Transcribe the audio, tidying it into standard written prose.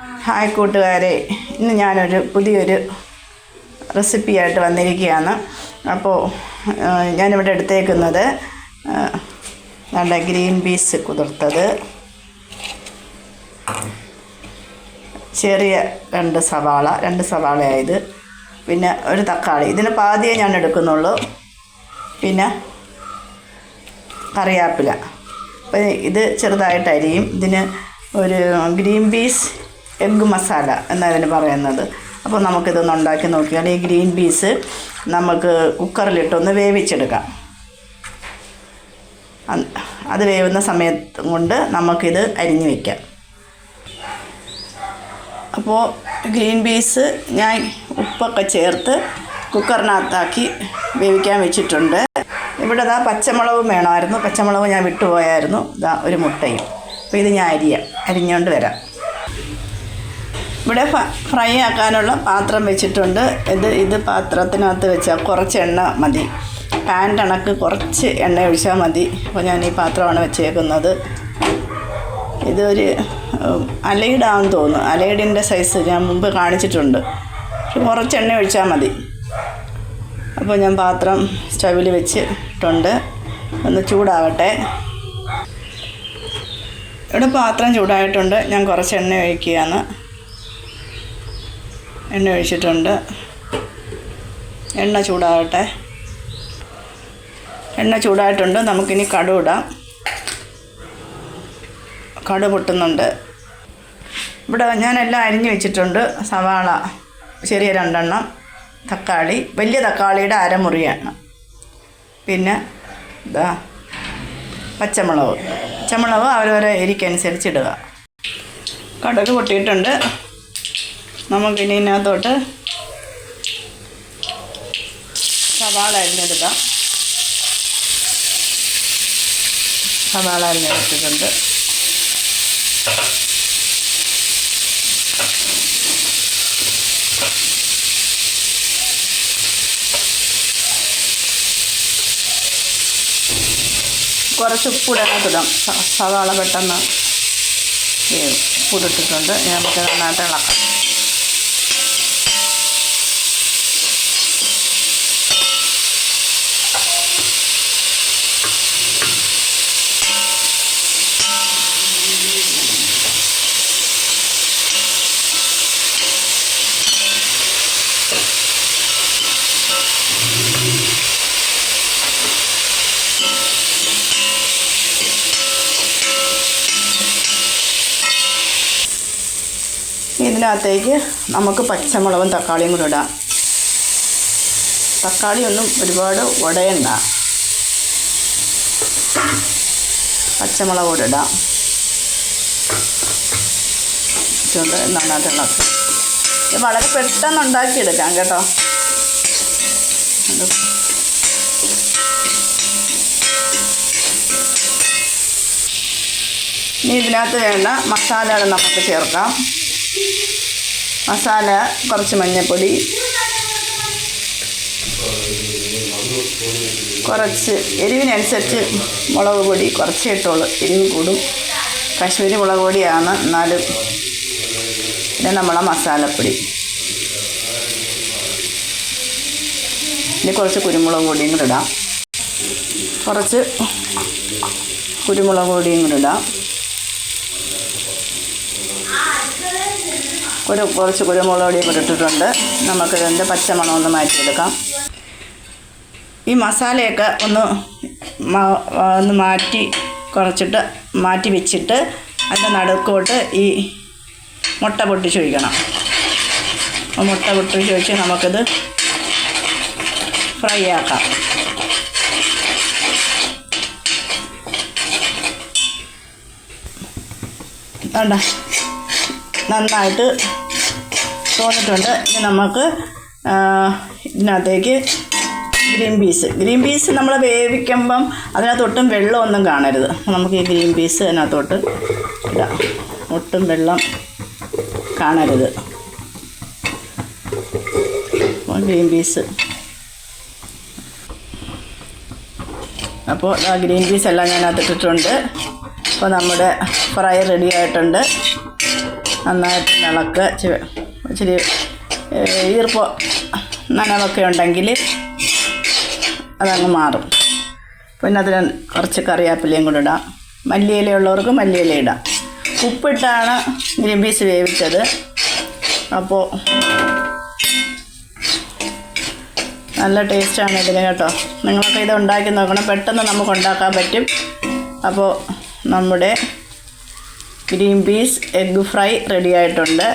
Hi കൂട്ടുകാരെ, ഇന്ന് ഞാനൊരു പുതിയൊരു റെസിപ്പിയായിട്ട് വന്നിരിക്കുകയാണ്. അപ്പോൾ ഞാനിവിടെ എടുത്തേക്കുന്നത് നല്ല ഗ്രീൻ പീസ് കുതിർത്തത്, ചെറിയ രണ്ട് സവാളയായത്, പിന്നെ ഒരു തക്കാളി, ഇതിന് പാതിയേ ഞാൻ എടുക്കുന്നുള്ളൂ, പിന്നെ കറിവേപ്പില. അപ്പോൾ ഇത് ചെറുതായിട്ട് അരിയും. ഇതിന് ഒരു ഗ്രീൻ പീസ് എഗ്ഗ് മസാല എന്നതിന് പറയുന്നത്. അപ്പോൾ നമുക്കിതൊന്ന് ഉണ്ടാക്കി നോക്കിയാൽ ഈ ഗ്രീൻ പീസ് നമുക്ക് കുക്കറിലിട്ടൊന്ന് വേവിച്ചെടുക്കാം. അത് വേവുന്ന സമയത്ത് കൊണ്ട് നമുക്കിത് അരിഞ്ഞു വയ്ക്കാം. അപ്പോൾ ഗ്രീൻ പീസ് ഞാൻ ഉപ്പൊക്കെ ചേർത്ത് കുക്കറിനകത്താക്കി വേവിക്കാൻ വെച്ചിട്ടുണ്ട്. ഇവിടെ പച്ചമുളകും വേണമായിരുന്നു, പച്ചമുളക് ഞാൻ വിട്ടുപോയായിരുന്നു. ഒരു മുട്ടയും. അപ്പോൾ ഇത് ഞാൻ അരിഞ്ഞുകൊണ്ട് വരാം. ഇവിടെ ഫ്രൈ ആക്കാനുള്ള പാത്രം വെച്ചിട്ടുണ്ട്. ഇത് പാത്രത്തിനകത്ത് വെച്ചാൽ കുറച്ച് എണ്ണ മതി. പാൻ കണക്ക് കുറച്ച് എണ്ണ ഒഴിച്ചാൽ മതി. അപ്പോൾ ഞാൻ ഈ പാത്രമാണ് വെച്ചേക്കുന്നത്. ഇതൊരു അലയിടാന്ന് തോന്നുന്നു. അലയിടിൻ്റെ സൈസ് ഞാൻ മുമ്പ് കാണിച്ചിട്ടുണ്ട്. പക്ഷെ കുറച്ച് എണ്ണ ഒഴിച്ചാൽ മതി. അപ്പോൾ ഞാൻ പാത്രം സ്റ്റവിൽ വെച്ചിട്ടുണ്ട്. ഒന്ന് ചൂടാവട്ടെ. ഇവിടെ പാത്രം ചൂടായിട്ടുണ്ട്. ഞാൻ കുറച്ച് എണ്ണ ഒഴിക്കുകയാണ്. എണ്ണ ഒഴിച്ചിട്ടുണ്ട്. എണ്ണ ചൂടാവട്ടെ. എണ്ണ ചൂടായിട്ടുണ്ട്. നമുക്കിനി കടുക് ഇടാം. കടുക് പൊട്ടുന്നുണ്ട്. ഇവിടെ ഞാനെല്ലാം അരിഞ്ഞു വെച്ചിട്ടുണ്ട്. സവാള ചെറിയ 2 എണ്ണം, തക്കാളി വലിയ തക്കാളിയുടെ അരമുറിയാണ്, പിന്നെ പച്ചമുളക് അവരവരെ എരിക്കനുസരിച്ച് ഇടുക. കടുക് പൊട്ടിയിട്ടുണ്ട്. നമുക്കിനി ഇതിനകത്തോട്ട് സവാള അരിഞ്ഞെടുക്കാം. സവാള അരിഞ്ഞെടുത്തിട്ടുണ്ട്. കുറച്ച് ഉപ്പിടാം. സവാള പെട്ടെന്ന് ഉപ്പിട്ടിട്ടുണ്ട്. നമുക്ക് നന്നായിട്ട് ഇളക്കാം. ഇതിനകത്തേക്ക് നമുക്ക് പച്ചമുളകും തക്കാളിയും കൂടെ ഇടാം. തക്കാളി ഒന്നും ഒരുപാട് ഉടയണ്ട. പച്ചമുളക് കൂടെ ഇടാം. നന്നായിട്ട് ഇളക്കാം. ഇത് വളരെ പെട്ടെന്ന് ഉണ്ടാക്കിയെടുക്കാം കേട്ടോ. ഇനി ഇതിനകത്ത് വേണ്ട മസാലകൾ നമുക്ക് ചേർക്കാം. മസാല കുറച്ച് മഞ്ഞൾപ്പൊടി, കുറച്ച് എരിവിനനുസരിച്ച് മുളക് പൊടി കുറച്ച് ഇട്ടോളൂ. എരിവ് കൂടും. കാശ്മീരി മുളക് പൊടിയാണ്, എന്നാലും പിന്നെ നമ്മളെ മസാലപ്പൊടി. ഇനി കുറച്ച് കുരുമുളക് പൊടിയും കൂടെ ഇടാം. കുറച്ച് കുരുമുളക് പൊടിയും കൂടെ ഇടാം. കുറച്ച് കുരുമുളക് പൊടിയും കൂടെ ഇട്ടിട്ടുണ്ട്. നമുക്കിതിൻ്റെ പച്ചമണം ഒന്ന് മാറ്റിയെടുക്കാം. ഈ മസാലയൊക്കെ ഒന്ന് മാറ്റി വെച്ചിട്ട് അതിൻ്റെ നടുക്കോട്ട് ഈ മുട്ട പൊട്ടിച്ചൊഴിക്കണം. മുട്ട പൊട്ടിച്ചൊഴിച്ച് നമുക്കിത് ഫ്രൈ ആക്കാം. വേണ്ട, നന്നായിട്ട് തോന്നിട്ടുണ്ട്. ഇനി നമുക്ക് ഇതിനകത്തേക്ക് ഗ്രീൻ പീസ് നമ്മൾ വേവിക്കുമ്പം അതിനകത്തൊട്ടും വെള്ളമൊന്നും കാണരുത്. നമുക്ക് ഈ ഗ്രീൻ പീസ് അതിനകത്തോട്ട് ഇടാം. ഒട്ടും വെള്ളം കാണരുത്. ഗ്രീൻ പീസ് അപ്പോൾ ആ ഗ്രീൻ പീസ് എല്ലാം ഞാൻ അതിട്ടിട്ടുണ്ട്. അപ്പോൾ നമ്മുടെ ഫ്രൈ റെഡി ആയിട്ടുണ്ട്. നന്നായിട്ട് ഇളക്കുക. ഇച്ചിരി ഈർപ്പോ നനവൊക്കെ ഉണ്ടെങ്കിൽ അതങ്ങ് മാറും. പിന്നെ അതിന് കുറച്ച് കറിവേപ്പിലയും കൂടെ ഇടാം. മല്ലിയില ഉള്ളവർക്ക് മല്ലിയില ഇടാം. ഉപ്പിട്ടാണ് ഗ്രീൻ പീസ് വേവിച്ചത്. അപ്പോൾ നല്ല ടേസ്റ്റാണ് ഇതിന് കേട്ടോ. നിങ്ങളൊക്കെ ഇത് ഉണ്ടാക്കി നോക്കണം, പെട്ടെന്ന് നമുക്ക് ഉണ്ടാക്കാൻ പറ്റും. അപ്പോൾ നമ്മുടെ green peas egg fry ready ആയിട്ടുണ്ട്.